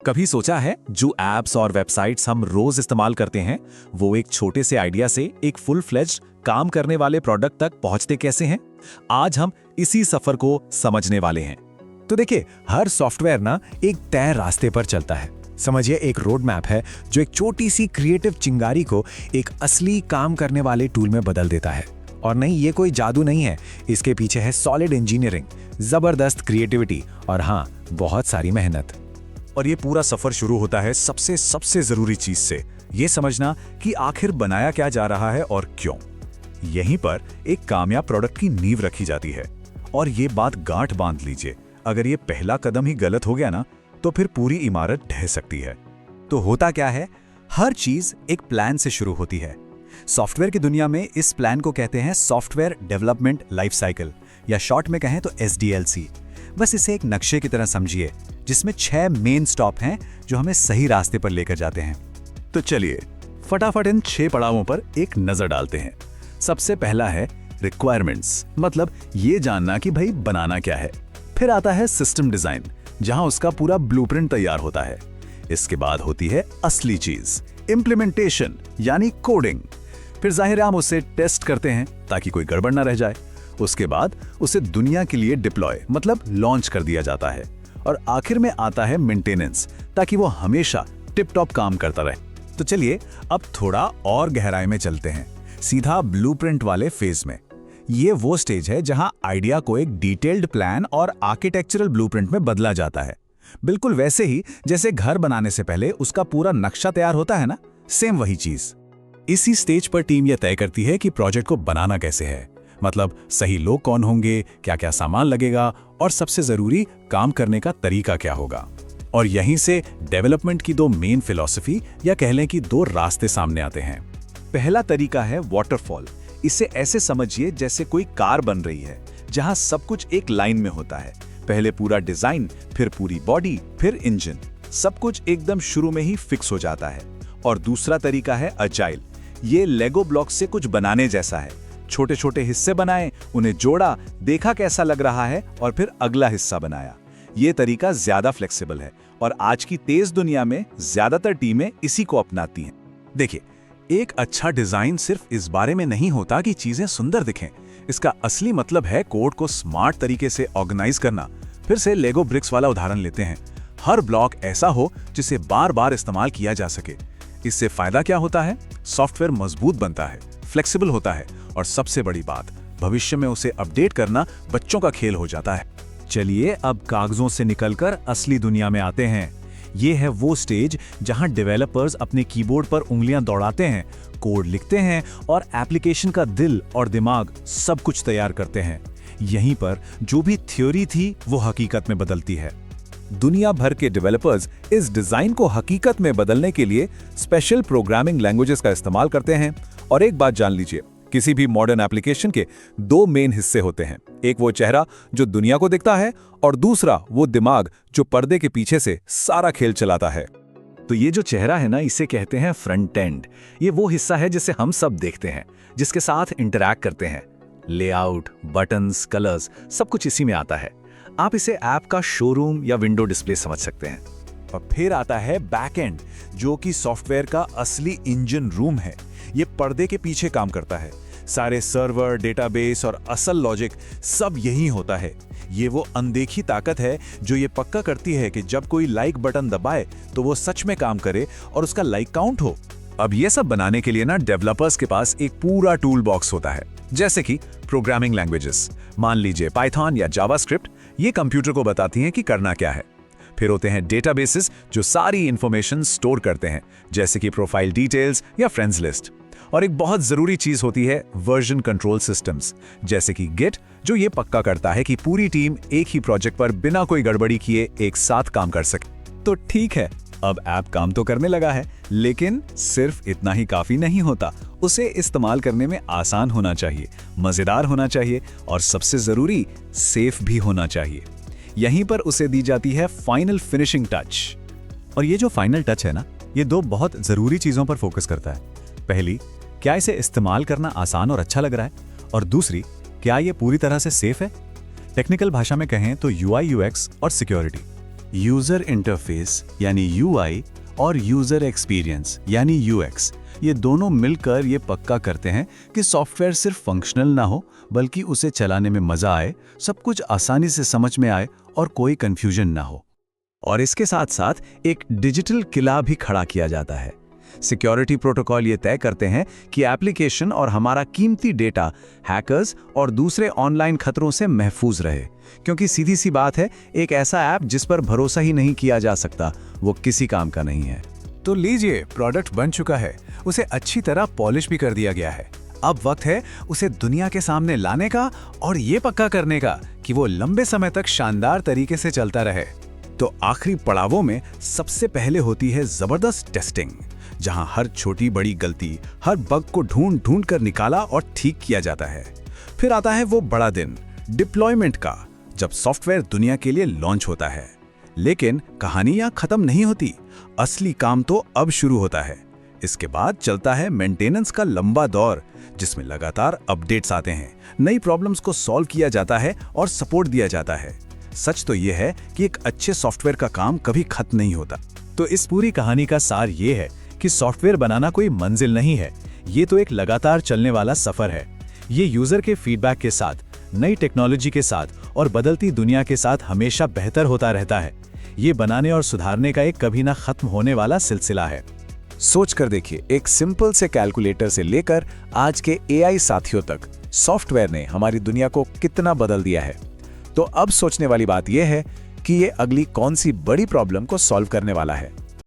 कभी सोचा है जो एप्स और वेबसाइट्स हम रोज इस्तेमाल करते हैं वो एक छोटे से आइडिया से एक फुल फ्लेज्ड काम करने वाले प्रोडक्ट तक पहुंचते कैसे हैं? आज हम इसी सफर को समझने वाले हैं। तो देखिए, हर सॉफ्टवेयर ना एक तय रास्ते पर चलता है। समझिए, एक रोड मैप है जो एक छोटी सी क्रिएटिव चिंगारी को एक असली काम करने वाले टूल में बदल देता है। और नहीं, ये कोई जादू नहीं है, इसके पीछे है सॉलिड इंजीनियरिंग, जबरदस्त क्रिएटिविटी और हाँ, बहुत सारी मेहनत। और ये पूरा सफर शुरू होता है सबसे जरूरी चीज से, ये समझना कि आखिर बनाया क्या जा रहा है और क्यों। यहीं पर एक कामयाब प्रोडक्ट की नींव रखी जाती है। और ये बात गांठ बांध लीजिए, अगर ये पहला कदम ही गलत हो गया ना, तो फिर पूरी इमारत ढह सकती है। तो होता क्या है, हर चीज एक प्लान से शुरू होती है। सॉफ्टवेयर की दुनिया में इस प्लान को कहते हैं सॉफ्टवेयर डेवलपमेंट लाइफ साइकिल, या शॉर्ट में कहें तो SDLC। बस इसे एक नक्शे की तरह समझिए जिसमें 6 मेन स्टॉप हैं जो हमें सही रास्ते पर लेकर जाते हैं। तो चलिए फटाफट इन 6 पड़ावों पर एक नजर डालते हैं। सबसे पहला है रिक्वायरमेंट्स, मतलब ये जानना कि भाई बनाना क्या है। फिर आता है सिस्टम डिजाइन, जहां उसका पूरा ब्लूप्रिंट तैयार होता है। इसके बाद होती है असली चीज, इम्प्लीमेंटेशन यानी कोडिंग। फिर जाहिर है हम उसे टेस्ट करते हैं ताकि कोई गड़बड़ ना रह जाए। उसके बाद उसे दुनिया के लिए डिप्लॉय मतलब लॉन्च कर दिया जाता है। और आखिर में आता है मेंटेनेंस, ताकि वो हमेशा टिप टॉप काम करता रहे। तो चलिए अब थोड़ा और गहराई में चलते हैं, सीधा ब्लूप्रिंट वाले फेज में। ये वो स्टेज है जहां आइडिया को एक डिटेल्ड प्लान और आर्किटेक्चरल ब्लूप्रिंट में बदला जाता है। बिल्कुल वैसे ही जैसे घर बनाने से पहले उसका पूरा नक्शा तैयार होता है ना, सेम वही चीज। इसी स्टेज पर टीम यह तय करती है कि प्रोजेक्ट को बनाना कैसे है, मतलब सही लोग कौन होंगे, क्या क्या सामान लगेगा और सबसे जरूरी काम करने का तरीका क्या होगा। और यहीं से डेवलपमेंट की 2 मेन फिलॉसफी या कह लें कि 2 रास्ते सामने आते हैं। पहला तरीका है वाटरफॉल। इसे ऐसे समझिए जैसे कोई कार बन रही है जहां सब कुछ एक लाइन में होता है। पहले पूरा डिजाइन, फिर पूरी बॉडी, फिर इंजन, सब कुछ एकदम शुरू में ही फिक्स हो जाता है। और दूसरा तरीका है अजाइल। ये लेगो ब्लॉक से कुछ बनाने जैसा है। छोटे छोटे हिस्से बनाए, उन्हें जोड़ा, देखा कैसा लग रहा है और फिर अगला हिस्सा बनाया। ये तरीका ज्यादा फ्लेक्सिबल है और आज की तेज दुनिया में ज्यादातर टीमें इसी को अपनाती हैं। देखिए, एक अच्छा डिजाइन सिर्फ इस बारे में नहीं होता कि चीजें सुंदर दिखें। इसका असली मतलब है कोड को स्मार्ट तरीके से ऑर्गेनाइज करना। फिर से लेगो ब्रिक्स वाला उदाहरण लेते हैं। हर ब्लॉक ऐसा हो जिसे बार बार इस्तेमाल किया जा सके। इससे फायदा क्या होता है? सॉफ्टवेयर मजबूत बनता है, फ्लेक्सिबल होता है और सबसे बड़ी बात, भविष्य में उसे अपडेट करना बच्चों का खेल हो जाता है। चलिए अब कागजों से निकलकर असली दुनिया में आते हैं। ये है वो स्टेज जहां डेवलपर्स अपने कीबोर्ड पर उंगलियां दौड़ाते हैं, कोड लिखते हैं और एप्लीकेशन का दिल और दिमाग सब कुछ तैयार करते हैं। यहीं पर जो भी थ्योरी थी वो हकीकत में बदलती है। दुनिया भर के डेवलपर्स इस डिजाइन को हकीकत में बदलने के लिए स्पेशल प्रोग्रामिंग लैंग्वेजेस का इस्तेमाल करते हैं। और एक बात जान लीजिए, किसी भी मॉडर्न एप्लीकेशन के 2 मेन हिस्से होते हैं। एक वो चेहरा जो दुनिया को दिखता है और दूसरा वो दिमाग जो पर्दे के पीछे से सारा खेल चलाता है। तो ये जो चेहरा है ना, इसे कहते हैं फ्रंट एंड। ये वो हिस्सा है जिसे हम सब देखते हैं, जिसके साथ इंटरैक्ट करते हैं। लेआउट, बटन्स, कलर्स, सब कुछ इसी में आता है। आप इसे ऐप का शोरूम या विंडो डिस्प्ले समझ सकते हैं। और फिर आता है बैकएंड, जो कि सॉफ्टवेयर का असली इंजन रूम है। ये पर्दे के पीछे काम करता है। सारे सर्वर, डेटाबेस और असल लॉजिक सब यही होता है। ये वो अनदेखी ताकत है जो ये पक्का करती है कि जब कोई लाइक बटन दबाए तो वो सच में काम करे और उसका लाइक काउंट हो। अब ये सब बनाने के लिए ना डेवलपर्स के पास एक पूरा टूल बॉक्स होता है, जैसे कि प्रोग्रामिंग लैंग्वेजेस, मान लीजिए पाइथन या जावास्क्रिप्ट। ये कंप्यूटर को बताती हैं कि करना क्या है। फिर होते हैं डेटाबेसेस जो सारी इंफॉर्मेशन स्टोर करते हैं, जैसे कि प्रोफाइल डिटेल्स या फ्रेंड्स लिस्ट। और एक बहुत जरूरी चीज होती है वर्जन कंट्रोल सिस्टम्स, जैसे कि गिट, जो ये पक्का करता है कि पूरी टीम एक ही प्रोजेक्ट पर बिना कोई गड़बड़ी किए एक साथ काम कर सके। तो ठीक है, अब ऐप काम तो करने लगा है, लेकिन सिर्फ इतना ही काफी नहीं होता। उसे इस्तेमाल करने में आसान होना चाहिए, मजेदार होना चाहिए और सबसे जरूरी सेफ भी होना चाहिए। यहीं पर उसे दी जाती है फाइनल फिनिशिंग टच। और ये जो फाइनल टच है ना, ये 2 बहुत जरूरी चीजों पर फोकस करता है। पहली, क्या इसे इस्तेमाल करना आसान और अच्छा लग रहा है? और दूसरी, क्या ये पूरी तरह से सेफ है? टेक्निकल भाषा में कहें तो UI UX और सिक्योरिटी। यूजर इंटरफेस यानी यूआई और यूजर एक्सपीरियंस यानी यूएक्स, ये दोनों मिलकर ये पक्का करते हैं कि सॉफ्टवेयर सिर्फ फंक्शनल ना हो, बल्कि उसे चलाने में मजा आए, सब कुछ आसानी से समझ में आए और कोई कंफ्यूजन ना हो। और इसके साथ साथ एक डिजिटल किला भी खड़ा किया जाता है। सिक्योरिटी प्रोटोकॉल ये तय करते हैं कि एप्लीकेशन और हमारा कीमती डेटा हैकर्स और दूसरे ऑनलाइन खतरों से महफूज रहे, क्योंकि सीधी सी बात है, एक ऐसा ऐप जिस पर भरोसा ही नहीं किया जा सकता, वो किसी काम का नहीं है। तो लीजिए, प्रोडक्ट बन चुका है, उसे अच्छी तरह पॉलिश भी कर दिया गया है। अब वक्त है उसे दुनिया के सामने लाने का और ये पक्का करने का कि वो लंबे समय तक शानदार तरीके से चलता रहे। तो आखिरी पड़ावों में सबसे पहले होती है जबरदस्त टेस्टिंग, जहां हर छोटी बड़ी गलती, हर बग को ढूंढ ढूंढ कर निकाला और ठीक किया जाता है। फिर आता है वो बड़ा दिन, डिप्लॉयमेंट का, जब सॉफ्टवेयर दुनिया के लिए लॉन्च होता है। लेकिन कहानी यहाँ खत्म नहीं होती, असली काम तो अब शुरू होता है। इसके बाद चलता है मेंटेनेंस का लंबा दौर, जिसमें लगातार अपडेट्स आते हैं, नई प्रॉब्लम्स को सॉल्व किया जाता है और सपोर्ट दिया जाता है। सच तो यह है कि एक अच्छे सॉफ्टवेयर का काम कभी खत्म नहीं होता। तो इस पूरी कहानी का सार ये है कि सॉफ्टवेयर बनाना कोई मंजिल नहीं है, ये तो एक लगातार चलने वाला सफर है। ये यूजर के फीडबैक के साथ, नई टेक्नोलॉजी के साथ और बदलती दुनिया के साथ हमेशा बेहतर होता रहता है। ये बनाने और सुधारने का एक कभी ना खत्म होने वाला सिलसिला है। सोच कर देखिए, एक सिंपल से कैलकुलेटर से लेकर आज के एआई साथियों तक सॉफ्टवेयर ने हमारी दुनिया को कितना बदल दिया है। तो अब सोचने वाली बात यह है कि ये अगली कौन सी बड़ी प्रॉब्लम को सॉल्व करने वाला है।